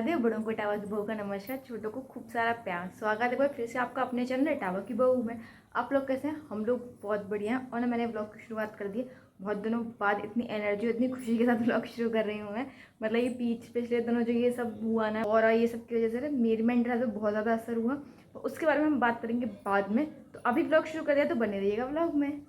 राधे। बड़ों को टावा की बहू का नमस्कार, छोटों को खूब सारा प्यार। स्वागत है भाई फिर से आपका अपने चैनल टावा की बहू में। आप लोग कैसे हैं? हम लोग बहुत बढ़िया हैं। और ना मैंने ब्लॉग की शुरुआत कर दी है। बहुत दिनों बाद इतनी एनर्जी इतनी खुशी के साथ ब्लॉग शुरू कर रही हूँ मैं। मतलब ये पिछले दिनों जो ये सब हुआ ना, और ये सब की वजह से ना मेरी मेंटल हेल्थ पे बहुत ज़्यादा असर हुआ। तो उसके बारे में हम बात करेंगे बाद में। तो अभी ब्लॉग शुरू कर दिया तो बने रहिएगा ब्लॉग में।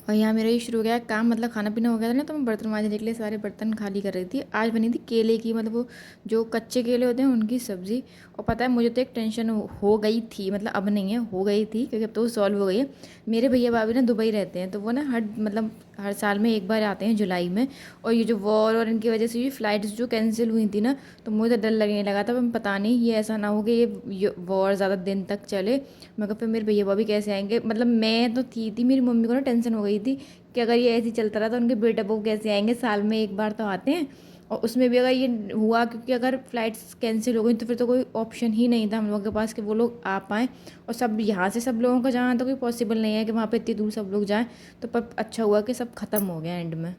और यहाँ मेरा ये शुरू हो गया काम, मतलब खाना पीना हो गया था ना, तो मैं बर्तन मांजने के लिए सारे बर्तन खाली कर रही थी। आज बनी थी केले की, मतलब वो जो कच्चे केले होते हैं उनकी सब्ज़ी। और पता है मुझे तो एक टेंशन हो गई थी, मतलब अब नहीं है, हो गई थी, क्योंकि अब तो वो सॉल्व हो गई है। मेरे भैया भाभी ना दुबई रहते हैं, तो वो ना हर साल में एक बार आते हैं जुलाई में। और ये जो वॉर और इनकी वजह से ये फ़्लाइट्स जो कैंसिल हुई थी ना, तो मुझे तो डर लगने लगा था। पता नहीं ये ऐसा ना हो कि ये वॉर ज़्यादा दिन तक चले। मगर फिर मेरे भैया भाभी कैसे आएंगे, मतलब मैं तो थी मेरी मम्मी को ना टेंशन हो गई थी कि अगर ये ऐसे ही चलता रहा तो उनके बेटा बहू कैसे आएंगे, साल में एक बार तो आते हैं। और उसमें भी अगर ये हुआ, क्योंकि अगर फ़्लाइट्स कैंसिल हो गई तो फिर तो कोई ऑप्शन ही नहीं था हम लोगों के पास कि वो लोग आ पाएँ। और सब यहाँ से सब लोगों का जाना तो कोई पॉसिबल नहीं है कि वहाँ पे इतनी दूर सब लोग जाएँ। तो पर अच्छा हुआ कि सब ख़त्म हो गया एंड में।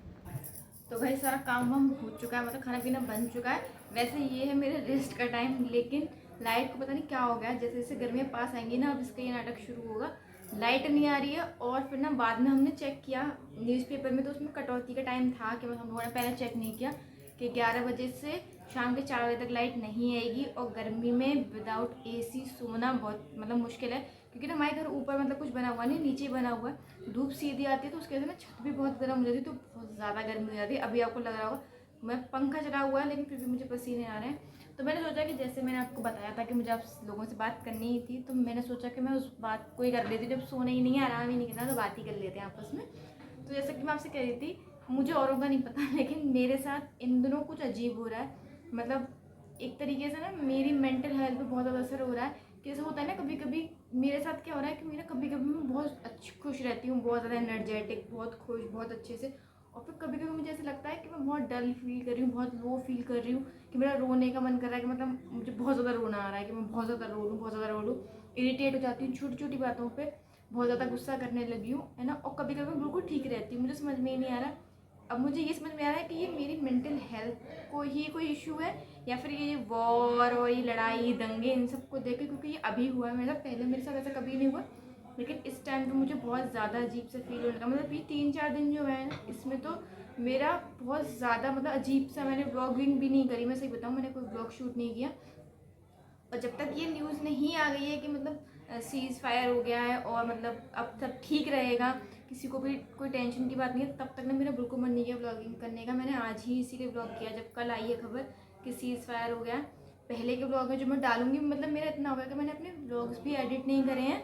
तो भाई सारा काम वाम हो चुका है, मतलब खाना पीना बन चुका है। वैसे ये है मेरे रेस्ट का टाइम, लेकिन लाइट को पता नहीं क्या हो गया। जैसे जैसे गर्मियाँ पास आएंगी ना, अब इसका ये नाटक शुरू होगा। लाइट नहीं आ रही है। और फिर ना बाद में हमने चेक किया न्यूज़पेपर में, तो उसमें कटौती का टाइम था कि हम लोगों ने पहले चेक नहीं किया कि 11 बजे से शाम के 4 बजे तक लाइट नहीं आएगी। और गर्मी में विदाउट एसी सोना बहुत मतलब मुश्किल है, क्योंकि ना हमारे घर ऊपर मतलब कुछ बना हुआ नहीं, नीचे बना हुआ है। धूप सीधी आती है तो उसकी वजह से ना छत भी बहुत गर्म हो जाती है, तो बहुत ज़्यादा गर्मी हो जाती है। अभी आपको लग रहा होगा मैं पंखा चला हुआ है, लेकिन फिर भी मुझे पसीने आ रहे हैं। तो मैंने सोचा कि जैसे मैंने आपको बताया था कि मुझे आप लोगों से बात करनी ही थी, तो मैंने सोचा कि मैं उस बात को ही कर लेती। जब सोना ही नहीं है, आराम ही नहीं करना, तो बात ही कर लेते हैं आपस में। तो जैसा कि मैं आपसे कह रही थी, मुझे औरों का नहीं पता, लेकिन मेरे साथ इन दिनों कुछ अजीब हो रहा है। मतलब एक तरीके से ना मेरी मेंटल हेल्थ पे बहुत ज़्यादा असर हो रहा है। कैसे होता है ना, कभी कभी मेरे साथ क्या हो रहा है कि मेरा कभी कभी मैं बहुत अच्छी खुश रहती हूँ, बहुत ज़्यादा एनर्जेटिक, बहुत खुश, बहुत अच्छे से। और फिर कभी कभी मुझे ऐसा लगता है कि मैं बहुत डल फील कर रही हूँ, बहुत लो फील कर रही हूँ, कि मेरा रोने का मन कर रहा है, कि मतलब मुझे बहुत ज़्यादा रोना आ रहा है, कि मैं बहुत ज़्यादा रो लूँ, बहुत ज़्यादा रो लूँ। इरिटेट हो जाती हूँ छोटी छोटी बातों पर, बहुत ज़्यादा गुस्सा करने लगी हूँ, है ना। और कभी कभी बिल्कुल ठीक रहती हूँ, मुझे समझ में ही नहीं आ रहा। अब मुझे ये समझ में आ रहा है कि ये मेरी मेंटल हेल्थ को ही कोई इशू है, या फिर ये वॉर और ये लड़ाई दंगे इन सब को देख के, क्योंकि ये अभी हुआ है। मेरा पहले मेरे साथ ऐसा कभी नहीं हुआ, लेकिन इस टाइम पे मुझे बहुत ज़्यादा अजीब से फील होने लगा। मतलब ये 3-4 दिन जो है ना, इसमें तो मेरा बहुत ज़्यादा मतलब अजीब सा, मैंने ब्लॉगिंग भी नहीं करी, मैं सही बताऊँ, मैंने कोई ब्लॉग शूट नहीं किया। और जब तक ये न्यूज़ नहीं आ गई है कि मतलब सीज़ फायर हो गया है और मतलब अब सब ठीक रहेगा, किसी को भी कोई टेंशन की बात नहीं है, तब तक ना मेरा बिल्कुल मन नहीं किया ब्लॉगिंग करने का। मैंने आज ही इसी के ब्लॉग किया, जब कल आई है खबर कि सीज़ फायर हो गया। पहले के ब्लॉग में जो मैं डालूंगी, मतलब मेरा इतना हो गया कि मैंने अपने ब्लॉग्स भी एडिट नहीं करे हैं,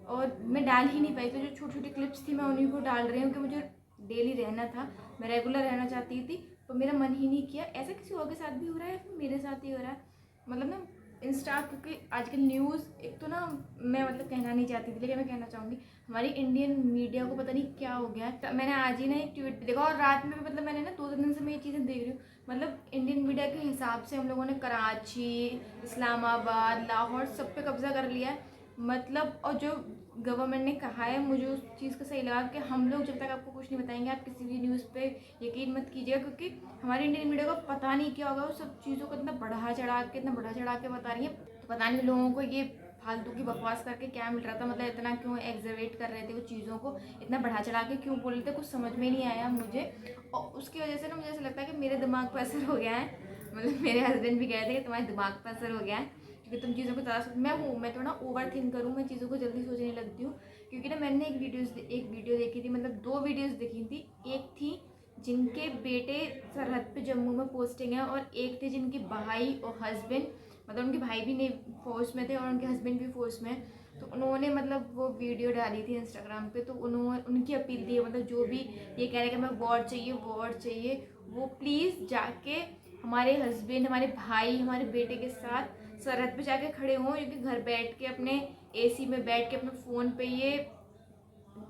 और मैं डाल ही नहीं पाई। तो जो छोटी छोटी क्लिप्स थी मैं उन्हीं को डाल रही हूँ, कि मुझे डेली रहना था, मैं रेगुलर रहना चाहती थी, तो मेरा मन ही नहीं किया। ऐसा किसी और के साथ भी हो रहा है, फिर मेरे साथ ही हो रहा है। मतलब ना इंस्टा, क्योंकि आजकल न्यूज़ एक तो ना, मैं मतलब कहना नहीं चाहती थी, लेकिन मैं कहना चाहूँगी, हमारी इंडियन मीडिया को पता नहीं क्या हो गया है। मैंने आज ही ना एक ट्वीट देखा, और रात में भी, मतलब मैंने ना 2-3 दिन से मैं ये चीज़ें देख रही हूँ। मतलब इंडियन मीडिया के हिसाब से हम लोगों ने कराची, इस्लामाबाद, लाहौर सब पे कब्जा कर लिया है। मतलब और जो गवर्नमेंट ने कहा है, मुझे उस चीज़ का सही लगा कि हम लोग जब तक आपको कुछ नहीं बताएंगे, आप किसी भी न्यूज़ पे यकीन मत कीजिएगा, क्योंकि हमारी इंडियन मीडिया को पता नहीं क्या होगा, वो सब चीज़ों को इतना बढ़ा चढ़ा के बता रही है। तो पता नहीं लोगों को ये फालतू की बकवास करके क्या मिल रहा था, मतलब इतना क्यों एग्जरेट कर रहे थे वो चीज़ों को, इतना बढ़ा चढ़ा के क्यों बोल रहे थे, कुछ समझ में नहीं आया मुझे। और उसकी वजह से ना मुझे ऐसा लगता है कि मेरे दिमाग पर असर हो गया है। मतलब मेरे हस्बैंड भी कह थे कि तुम्हारे दिमाग पर असर हो गया है, क्योंकि तुम चीज़ों को ज़्यादा मैं थोड़ा ओवर थिंक करूँ, मैं चीज़ों को जल्दी सोचने लगती हूँ। क्योंकि ना मैंने एक वीडियो देखी थी, मतलब 2 वीडियोस देखी थी। एक थी जिनके बेटे सरहद पे जम्मू में पोस्टिंग है, और एक थे जिनके भाई और हस्बैंड, मतलब उनके भाई भी फोर्स में थे और उनके हस्बैंड भी फोर्स में। तो उन्होंने मतलब वो वीडियो डाली थी इंस्टाग्राम पे, तो उन्होंने उनकी अपील थी, मतलब जो भी ये कह रहे कि हमें वॉर चाहिए, वो प्लीज़ जाके हमारे हस्बैंड, हमारे भाई, हमारे बेटे के साथ सरहद पे जाके खड़े हों, क्योंकि घर बैठ के अपने एसी में बैठ के अपने फ़ोन पे ये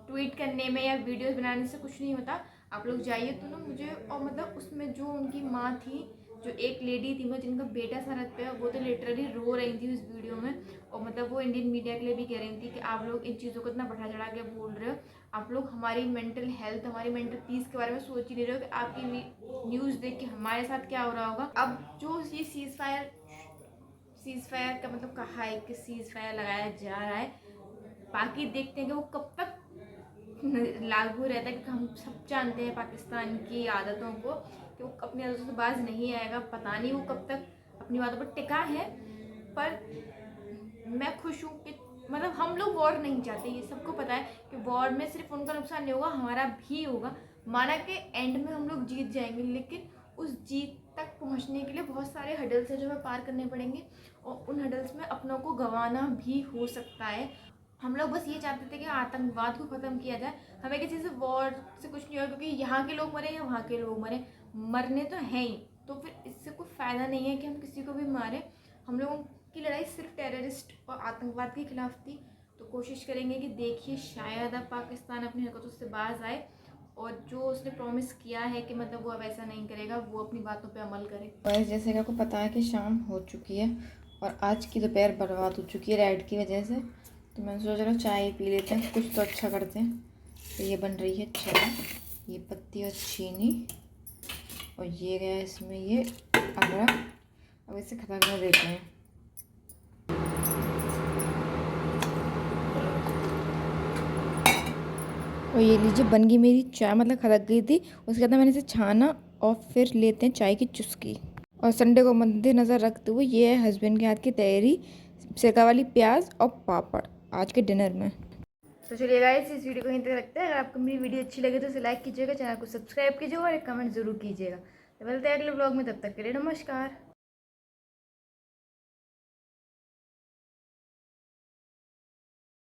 ट्वीट करने में या वीडियोस बनाने से कुछ नहीं होता। आप लोग जाइए तो ना मुझे, और मतलब उसमें जो उनकी माँ थी, जो एक लेडी थी मतलब जिनका बेटा सरहद पे है, वो तो लिटरली रो रही थी उस वीडियो में। और मतलब वो इंडियन मीडिया के लिए भी कह रही थी कि आप लोग इन चीज़ों को इतना बढ़ा चढ़ा के बोल रहे हो, आप लोग हमारी मेंटल हेल्थ, हमारी मेंटल पीस के बारे में सोच ही नहीं रहे हो कि आपकी न्यूज़ देख के हमारे साथ क्या हो रहा होगा। अब जो ये सीज़ फायर का मतलब कहा है कि सीज़ फायर लगाया जा रहा है, बाकी देखते हैं कि वो कब तक लागू रहता है, क्योंकि हम सब जानते हैं पाकिस्तान की आदतों को कि वो अपनी आदतों से बाज नहीं आएगा। पता नहीं वो कब तक अपनी बातों पर टिका है, पर मैं खुश हूँ कि मतलब हम लोग वॉर नहीं चाहते, ये सबको पता है कि वॉर में सिर्फ उनका नुकसान नहीं होगा, हमारा भी होगा। माना कि एंड में हम लोग जीत जाएंगे, लेकिन उस जीत तक पहुंचने के लिए बहुत सारे हडल्स हैं जो हमें पार करने पड़ेंगे, और उन हडल्स में अपनों को गंवाना भी हो सकता है। हम लोग बस ये चाहते थे कि आतंकवाद को ख़त्म किया जाए, हमें किसी से वॉर से कुछ नहीं होगा, क्योंकि यहाँ के लोग मरे या वहाँ के लोग मरे, मरने तो हैं ही, तो फिर इससे कोई फ़ायदा नहीं है कि हम किसी को भी मारें। हम लोगों की लड़ाई सिर्फ टेररिस्ट और आतंकवाद के खिलाफ थी, तो कोशिश करेंगे कि देखिए शायद अब पाकिस्तान अपनी हरकतों से बाज आए, और जो उसने प्रॉमिस किया है कि मतलब वो अब ऐसा नहीं करेगा, वो अपनी बातों पे अमल करे। गाइस, जैसे कि आपको पता है कि शाम हो चुकी है और आज की दोपहर बर्बाद हो चुकी है राइड की वजह से, तो मैंने सोचा चलो चाय पी लेते हैं, कुछ तो अच्छा करते हैं। तो ये बन रही है चाय, ये पत्ती और चीनी, और ये गया इसमें ये अदरक। अब इसे खत्म कर देते हैं। और ये लीजिए बन गई मेरी चाय, मतलब खदक गई थी। उसके बाद मैंने इसे छाना और फिर लेते हैं चाय की चुस्की। और संडे को मद्देनज़र रखते हुए ये है हस्बैंड के हाथ की तैयारी, सिरका वाली प्याज और पापड़ आज के डिनर में। तो चलिए गाइस, इस वीडियो को यहीं तक रखते हैं। अगर आपको मेरी वीडियो अच्छी लगे तो इसे लाइक कीजिएगा, चैनल को सब्सक्राइब कीजिएगा और एक कमेंट जरूर कीजिएगा। तो मिलते हैं अगले ब्लॉग में, तब तक के लिए नमस्कार।